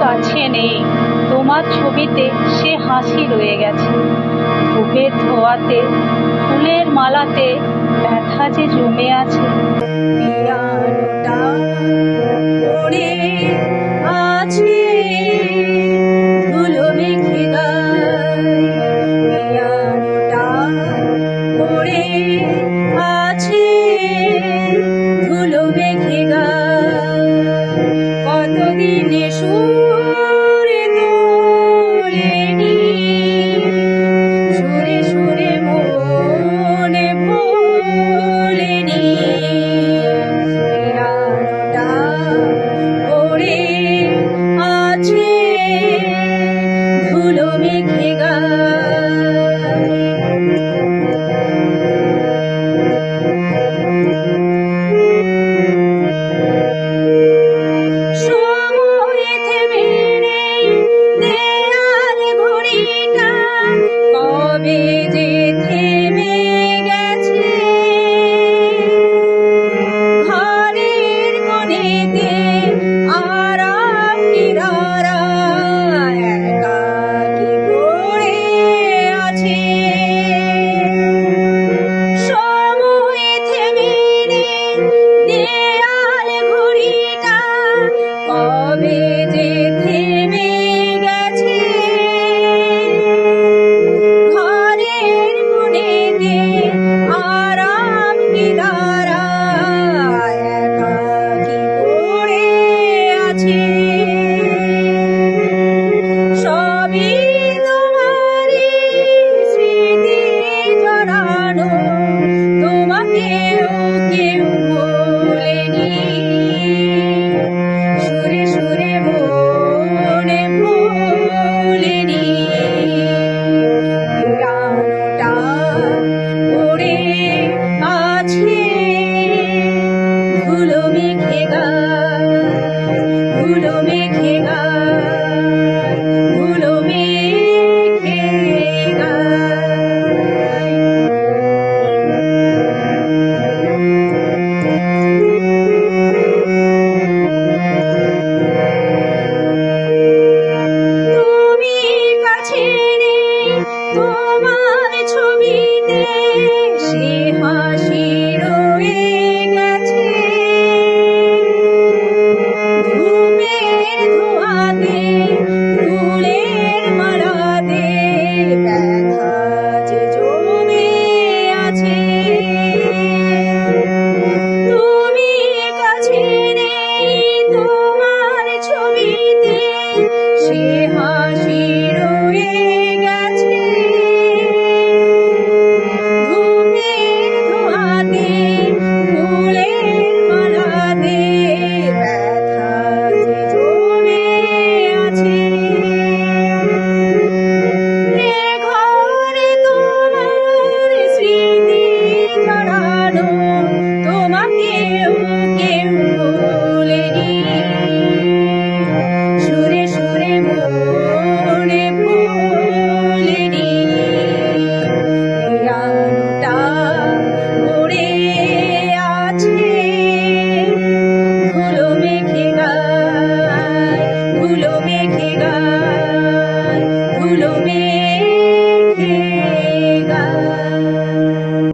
কাছে নেই, তোমার ছবিতে সে হাসি রয়ে গেছে। ধূপের ধোয়াতে, ফুলের মালাতে ব্যথা যে জমে আছে। পিয়ানোটা পড়ে আছে ধুলো মেখে গায়, পিয়ানোটা পড়ে আছে ধুলো মেখে গায়। কতদিনে সুরে তোলেনি, সুরে সুরে মনে ভোলেনি। পিয়ানোটা পড়ে আছে ধুলো মেখে গায়। সময় থেমে নেই, দেয়াল ঘড়িটা কবে যে থেমে গেছে। ঘরের কোণেতে আরাম নিরারা একাকী পড়ে আছে। সময় থেমে নেই, দেয়াল ঘড়িটা কবে যে থেমে গেছে। ঘরের কোণেতে আরাম নিরারা একাকী পড়ে আছে। সবই তোমারই স্মৃতি জড়ানো, তোমাকেও কেউ ভোলেনি। সুরে সুরে মনে ভোলেনি। পিয়ানোটা পড়ে আছে ধুলো মেখে গায়, ধুলো মেখে গায়, ধুলো মেখে গায়। তুমি কাছে নেই, তোমার ছবিতে সে হাসি রয়ে গেছে। ধূপের ধোঁয়াতে, ফুলের মালাতে ব্যথা যে জমে আছে। তুমি কাছে নেই, তোমার ছবিতে সে হাসি রয়ে গেছে। ধূপের ধোঁয়াতে, ফুলের মালাতে ব্যথা যে জমে আছে। এ ঘরে তোমার স্মৃতি জড়ানো, তোমাকেও কেউ